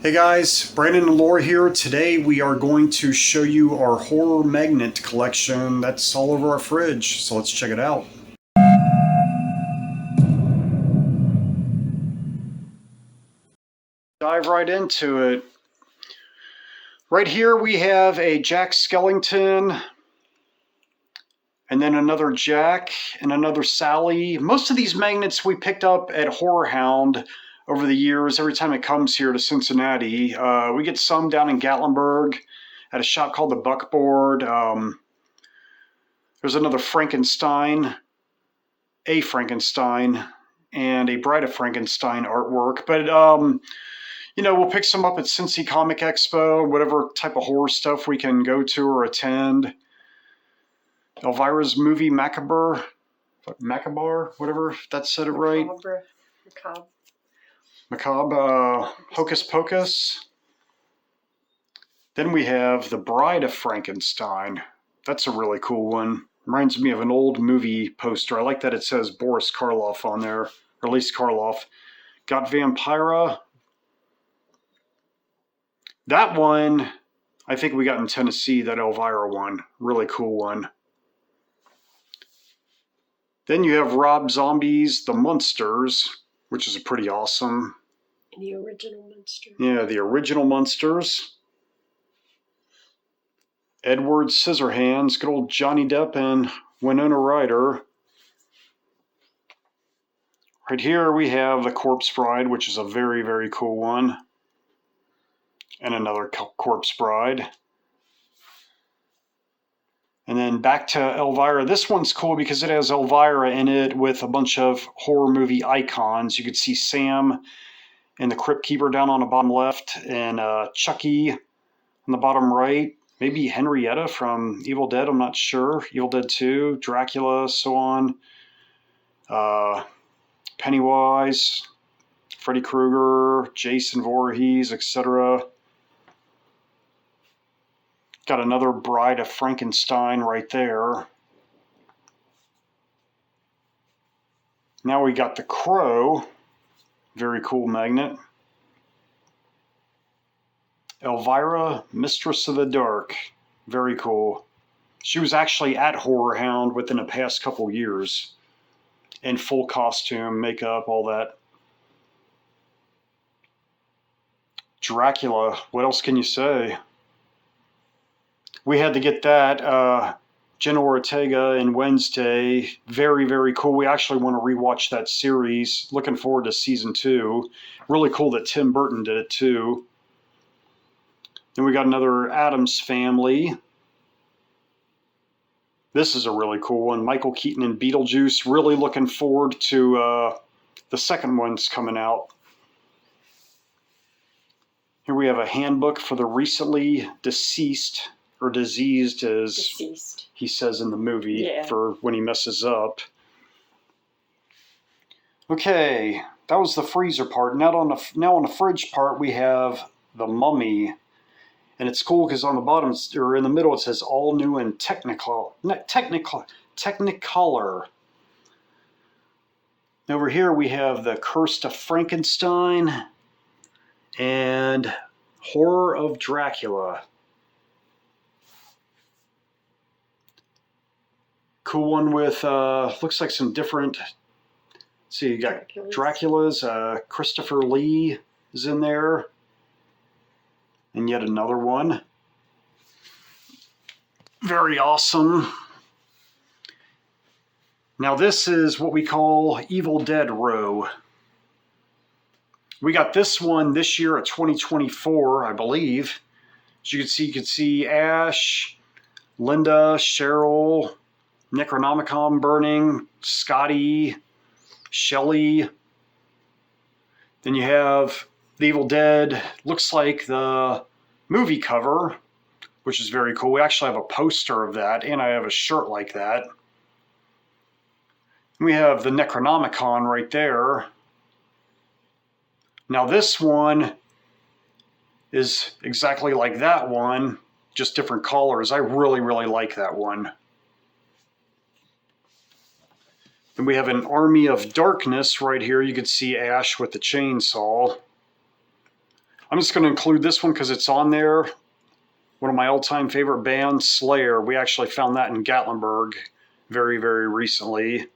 Hey guys, Brandon and Laura here. Today we are going to show you our horror magnet collection that's all over our fridge. So let's check it out. Dive right into it. Right here we have a Jack Skellington, and then another Jack, and another Sally. Most of these magnets we picked up at Horror Hound over the years. Every time it comes here to Cincinnati, we get some down in Gatlinburg at a shop called the Buckboard. There's another Frankenstein, a Frankenstein, and a Bride of Frankenstein artwork. But we'll pick some up at Cincy Comic Expo, whatever type of horror stuff we can go to or attend. Elvira's movie Macabre, whatever that said it right. Macabre, Hocus Pocus. Then we have The Bride of Frankenstein. That's a really cool one. Reminds me of an old movie poster. I like that it says Boris Karloff on there, or at least Karloff. Got Vampira. That one, I think we got in Tennessee, that Elvira one. Really cool one. Then you have Rob Zombie's The Munsters, which is pretty awesome. The original Munster. Yeah, the original Munsters. Edward Scissorhands, good old Johnny Depp and Winona Ryder. Right here we have The Corpse Bride, which is a very, very cool one. And another Corpse Bride. And then back to Elvira. This one's cool because it has Elvira in it with a bunch of horror movie icons. You could see Sam and the Crypt Keeper down on the bottom left, and Chucky on the bottom right. Maybe Henrietta from Evil Dead, I'm not sure. Evil Dead 2, Dracula, so on. Pennywise, Freddy Krueger, Jason Voorhees, etc. Got another Bride of Frankenstein right there. Now we got the Crow. Very cool magnet. Elvira, Mistress of the Dark. Very cool. She was actually at Horror Hound within the past couple years. In full costume, makeup, all that. Dracula. What else can you say? We had to get that. Jenna Ortega and Wednesday. Very, very cool. We actually want to rewatch that series. Looking forward to season 2. Really cool that Tim Burton did it too. Then we got another Addams Family. This is a really cool one. Michael Keaton and Beetlejuice. Really looking forward to the second one's coming out. Here we have a handbook for the recently deceased, or diseased as Deceased. He says in the movie, for when he messes up. Okay, that was the freezer part. Now on the fridge part, we have the Mummy. And it's cool because on the bottom, or in the middle, it says all new and Technicolor. Over here we have the Curse of Frankenstein and Horror of Dracula. Cool one with, looks like some different, see, you got Dracula's, Christopher Lee is in there. And yet another one. Very awesome. Now this is what we call Evil Dead Row. We got this one this year at 2024, I believe. As you can see Ash, Linda, Cheryl, Necronomicon burning, Scotty, Shelley. Then you have the Evil Dead. Looks like the movie cover, which is very cool. We actually have a poster of that, and I have a shirt like that. We have the Necronomicon right there. Now this one is exactly like that one, just different colors. I really, really like that one. Then we have an Army of Darkness right here. You can see Ash with the chainsaw. I'm just going to include this one because it's on there. One of my all-time favorite bands, Slayer. We actually found that in Gatlinburg very, very recently.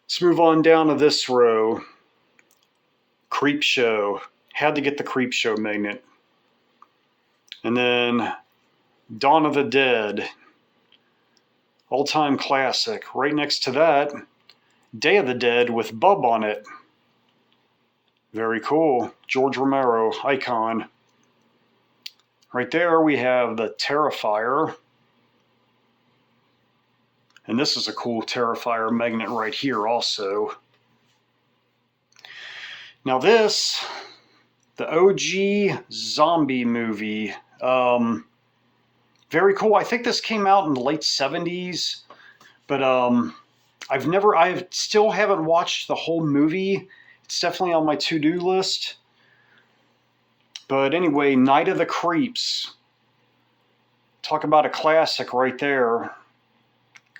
Let's move on down to this row. Creepshow. Had to get the Creepshow magnet. And then Dawn of the Dead. All-time classic. Right next to that, Day of the Dead with Bub on it. Very cool. George Romero, icon. Right there we have the Terrifier. And this is a cool Terrifier magnet right here also. Now this, the OG zombie movie. Very cool. I think this came out in the late 70s. But I still haven't watched the whole movie. It's definitely on my to-do list. But anyway, Night of the Creeps. Talk about a classic right there.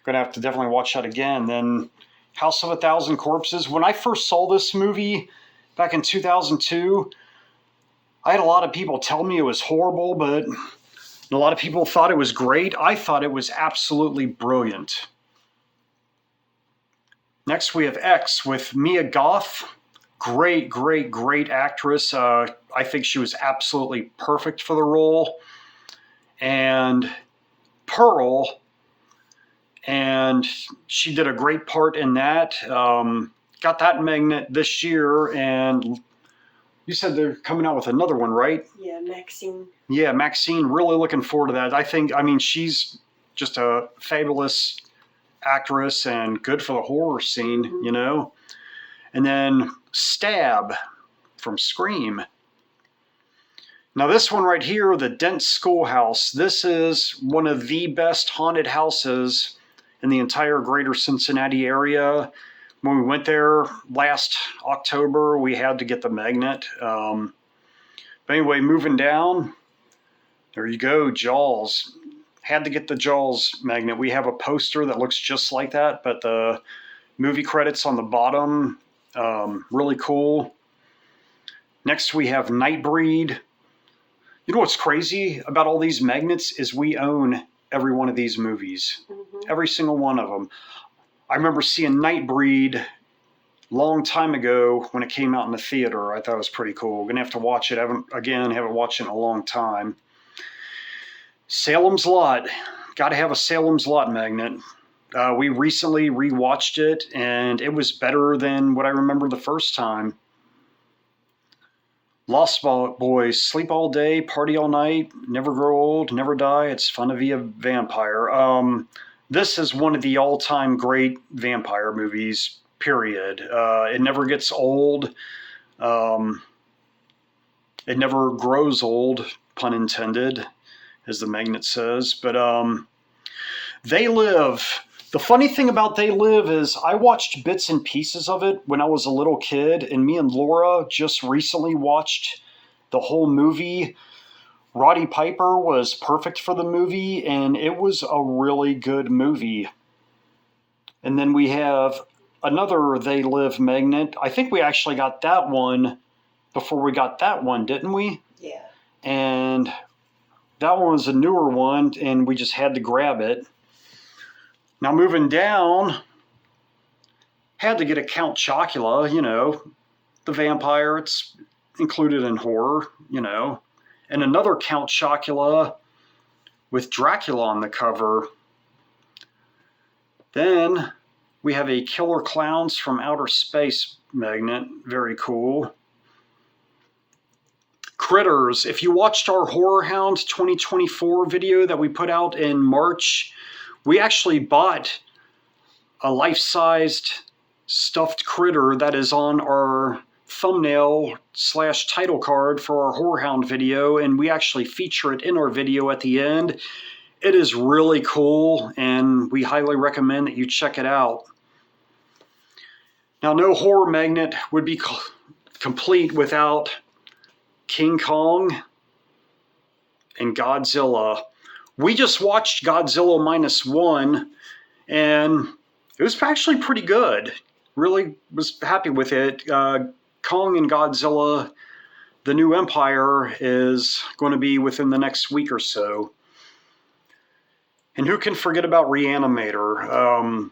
Gonna have to definitely watch that again. Then House of a Thousand Corpses. When I first saw this movie back in 2002, I had a lot of people tell me it was horrible, but a lot of people thought it was great. I thought it was absolutely brilliant. Next we have X with Mia Goth. Great, great, great actress. I think she was absolutely perfect for the role. And Pearl, and she did a great part in that. Got that magnet this year, and you said they're coming out with another one, right? Yeah, Maxine. Yeah, Maxine, really looking forward to that. I mean, she's just a fabulous actress and good for the horror scene, you know? And then Stab from Scream. Now this one right here, the Dent Schoolhouse, this is one of the best haunted houses in the entire greater Cincinnati area. When we went there last October, we had to get the magnet. But anyway, moving down, there you go, Jaws. Had to get the Jaws magnet. We have a poster that looks just like that, but the movie credits on the bottom, really cool. Next we have Nightbreed. You know what's crazy about all these magnets is we own every one of these movies. Every single one of them. I remember seeing Nightbreed long time ago when it came out in the theater. I thought it was pretty cool. Gonna have to watch it. Haven't watched it in a long time. Salem's Lot. Got to have a Salem's Lot magnet. We recently rewatched it, and it was better than what I remember the first time. Lost Boys, sleep all day, party all night, never grow old, never die. It's fun to be a vampire. This is one of the all-time great vampire movies, period. It never gets old. It never grows old, pun intended, as the magnet says. But They Live. The funny thing about They Live is I watched bits and pieces of it when I was a little kid, and me and Laura just recently watched the whole movie. Roddy Piper was perfect for the movie, and it was a really good movie. And then we have another They Live magnet. I think we actually got that one before we got that one, didn't we? Yeah. And that one was a newer one, and we just had to grab it. Now moving down, had to get a Count Chocula, you know, the vampire. It's included in horror, you know. And another Count Chocula with Dracula on the cover. Then we have a Killer Clowns from Outer Space magnet. Very cool. Critters. If you watched our Horror Hound 2024 video that we put out in March, we actually bought a life-sized stuffed critter that is on our thumbnail / title card for our Horror Hound video, and we actually feature it in our video at the end. It is really cool, and we highly recommend that you check it out. Now, no horror magnet would be complete without King Kong and Godzilla. We just watched Godzilla -1, and it was actually pretty good. Really was happy with it. Kong and Godzilla the new Empire is going to be within the next week or so. And who can forget about Reanimator?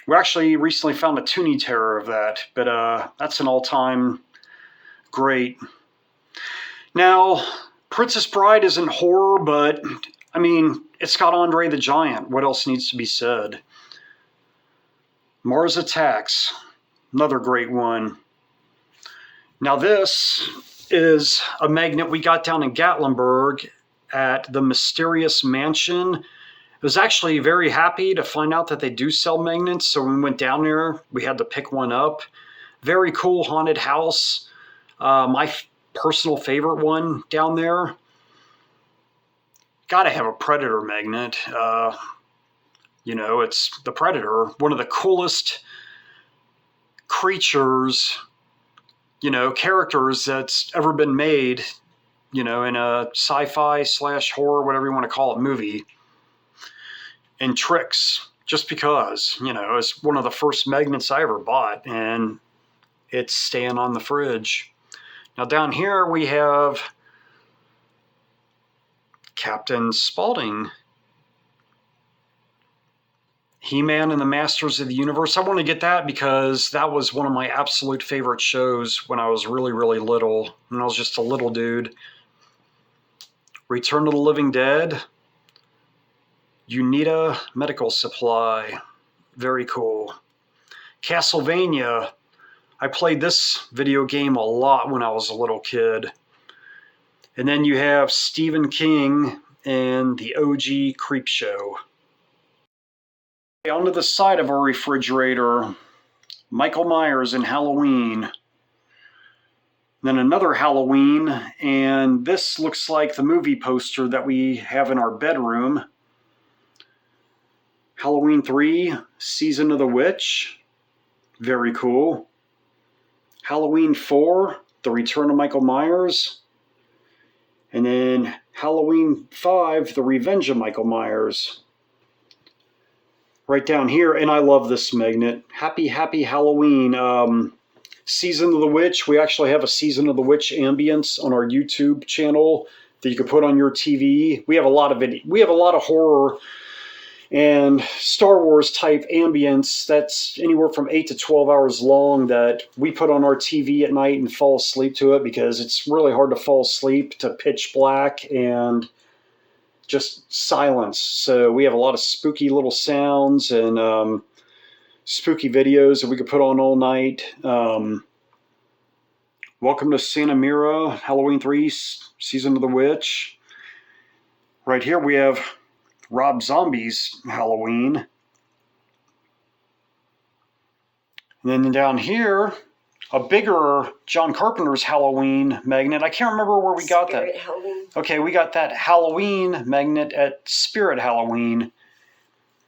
We actually recently found a Toonie Terror of that, but that's an all-time great. Now, Princess Bride isn't horror, but I mean, it's got Andre the Giant. What else needs to be said? Mars Attacks, another great one. Now, this is a magnet we got down in Gatlinburg at the Mysterious Mansion. I was actually very happy to find out that they do sell magnets, so when we went down there, we had to pick one up. Very cool haunted house. My personal favorite one down there. Gotta have a Predator magnet. You know, it's the Predator, one of the coolest creatures, you know, characters that's ever been made, you know, in a sci-fi / horror, whatever you want to call it, movie. And tricks, just because, you know, it's one of the first magnets I ever bought, and it's staying on the fridge. Now down here we have Captain Spaulding, He-Man and the Masters of the Universe. I want to get that because that was one of my absolute favorite shows when I was really, really little, when I was just a little dude. Return of the Living Dead, Unita Medical Supply, very cool. Castlevania, I played this video game a lot when I was a little kid. And then you have Stephen King and the OG Creepshow. Onto the side of our refrigerator, Michael Myers and Halloween. Then another Halloween, and this looks like the movie poster that we have in our bedroom. Halloween 3, Season of the Witch, very cool. Halloween 4, The Return of Michael Myers. And then Halloween 5, The Revenge of Michael Myers. Right down here, and I love this magnet. Happy, Happy Halloween. Season of the Witch. We actually have a Season of the Witch ambience on our YouTube channel that you can put on your TV. We have a lot of it. We have a lot of horror and Star Wars type ambience that's anywhere from 8 to 12 hours long that we put on our TV at night and fall asleep to it because it's really hard to fall asleep to pitch black and just silence. So we have a lot of spooky little sounds and spooky videos that we could put on all night. Welcome to Santa Mira, Halloween 3, Season of the Witch. Right here we have Rob Zombie's Halloween. And then down here, a bigger John Carpenter's Halloween magnet. I can't remember where we got that. Spirit Halloween. Okay, we got that Halloween magnet at Spirit Halloween.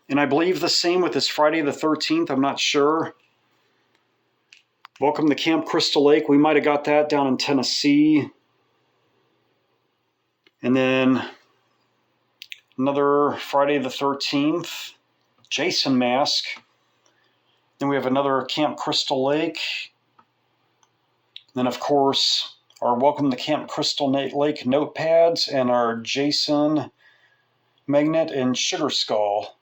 And I believe the same with this Friday the 13th. I'm not sure. Welcome to Camp Crystal Lake. We might have got that down in Tennessee. And then another Friday the 13th, Jason mask. Then we have another Camp Crystal Lake. Then, of course, our Welcome to Camp Crystal Lake notepads and our Jason magnet and Sugar Skull.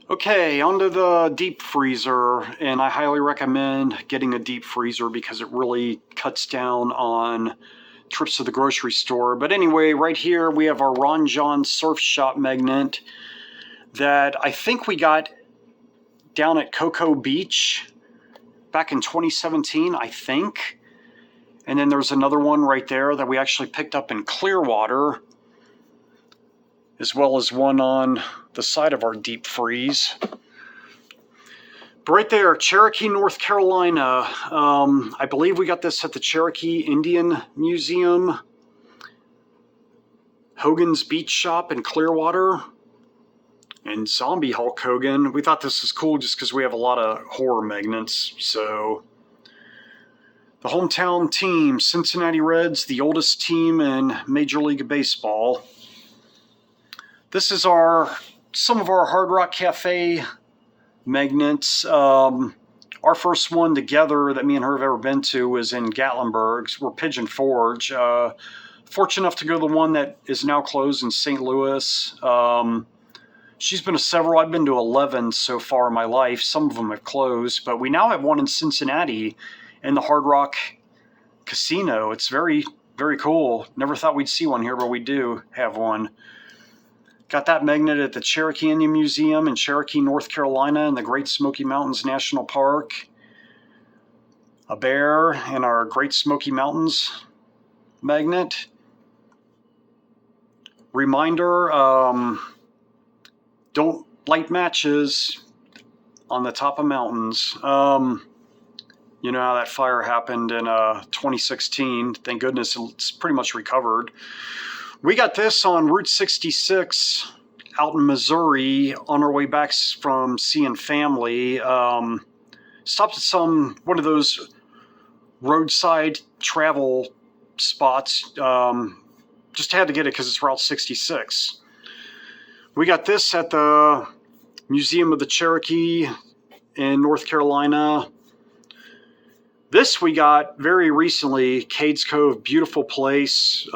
Okay, onto the deep freezer, and I highly recommend getting a deep freezer because it really cuts down on trips to the grocery store. But anyway, right here we have our Ron Jon Surf Shop magnet that I think we got down at Cocoa Beach back in 2017, I think. And then there's another one right there that we actually picked up in Clearwater, as well as one on the side of our deep freeze. But right there, Cherokee, North Carolina. I believe we got this at the Cherokee Indian Museum. Hogan's Beach Shop in Clearwater. And Zombie Hulk Hogan. We thought this was cool just because we have a lot of horror magnets. So the hometown team, Cincinnati Reds, the oldest team in Major League Baseball. This is some of our Hard Rock Cafe magnets. Our Our first one together that me and her have ever been to was in Gatlinburg. We're Pigeon Forge. Fortunate enough to go to the one that is now closed in St. Louis. She's been to several. I've been to 11 so far in my life. Some of them have closed, but we now have one in Cincinnati in the Hard Rock Casino. It's very, very cool. Never thought we'd see one here, but we do have one. Got that magnet at the Cherokee Indian Museum in Cherokee, North Carolina in the Great Smoky Mountains National Park. A bear in our Great Smoky Mountains magnet. Reminder, don't light matches on the top of mountains. You know how that fire happened in 2016. Thank goodness it's pretty much recovered. We got this on Route 66 out in Missouri on our way back from seeing family. Stopped at one of those roadside travel spots. Just had to get it because it's Route 66. We got this at the Museum of the Cherokee in North Carolina. This we got very recently, Cades Cove, beautiful place.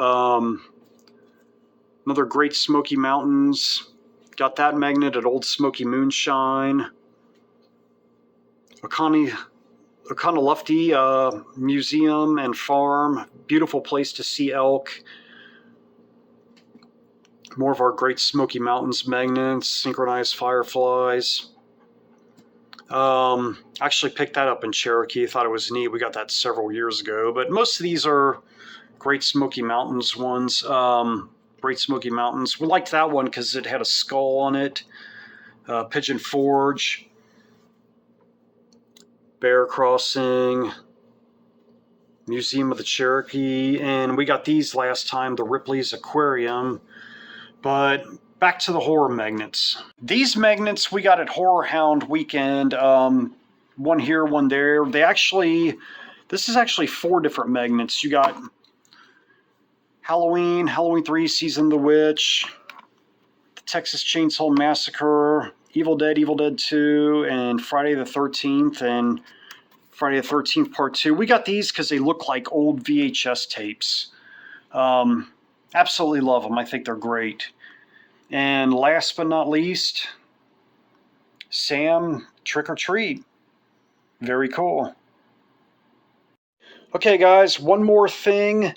Another Great Smoky Mountains. Got that magnet at Old Smoky Moonshine. Oconaluftee Museum and Farm. Beautiful place to see elk. More of our Great Smoky Mountains magnets. Synchronized fireflies. Actually picked that up in Cherokee. Thought it was neat. We got that several years ago. But most of these are Great Smoky Mountains ones. Great Smoky Mountains. We liked that one because it had a skull on it. Pigeon Forge. Bear Crossing. Museum of the Cherokee. And we got these last time, the Ripley's Aquarium. But back to the horror magnets. These magnets we got at Horror Hound Weekend. One here, one there. This is actually 4 different magnets. You got Halloween, Halloween 3, Season of the Witch, the Texas Chainsaw Massacre, Evil Dead 2, and Friday the 13th, and Friday the 13th Part 2. We got these because they look like old VHS tapes. Absolutely love them. I think they're great. And last but not least, Sam Trick or Treat. Very cool. Okay, guys, one more thing.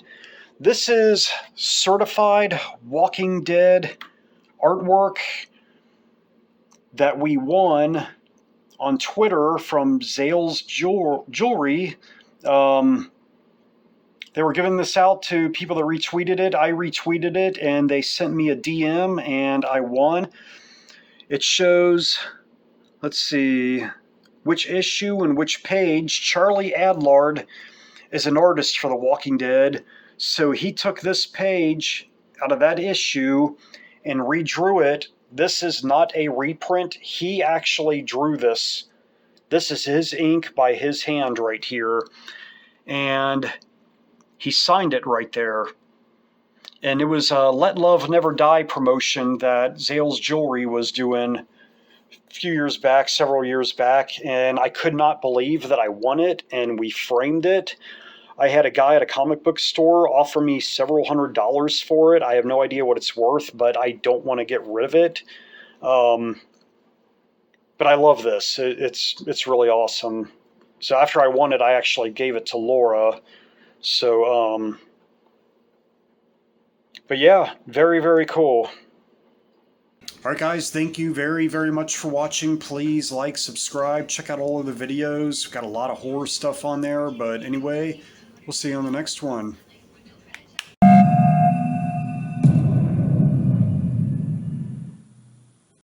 This is certified Walking Dead artwork that we won on Twitter from Zales Jewelry. They were giving this out to people that retweeted it. I retweeted it, and they sent me a DM, and I won. It shows, let's see, which issue and which page. Charlie Adlard is an artist for The Walking Dead. So he took this page out of that issue and redrew it. This is not a reprint. He actually drew this. This is his ink by his hand right here. And he signed it right there. And it was a Let Love Never Die promotion that Zales Jewelry was doing a few years back, several years back. And I could not believe that I won it, and we framed it. I had a guy at a comic book store offer me several $100s for it. I have no idea what it's worth, but I don't want to get rid of it. But I love this. It's really awesome. So after I won it, I actually gave it to Laura. So, but yeah, very, very cool. All right, guys, thank you very, very much for watching. Please like, subscribe, check out all of the videos. We've got a lot of horror stuff on there. But anyway, we'll see you on the next one.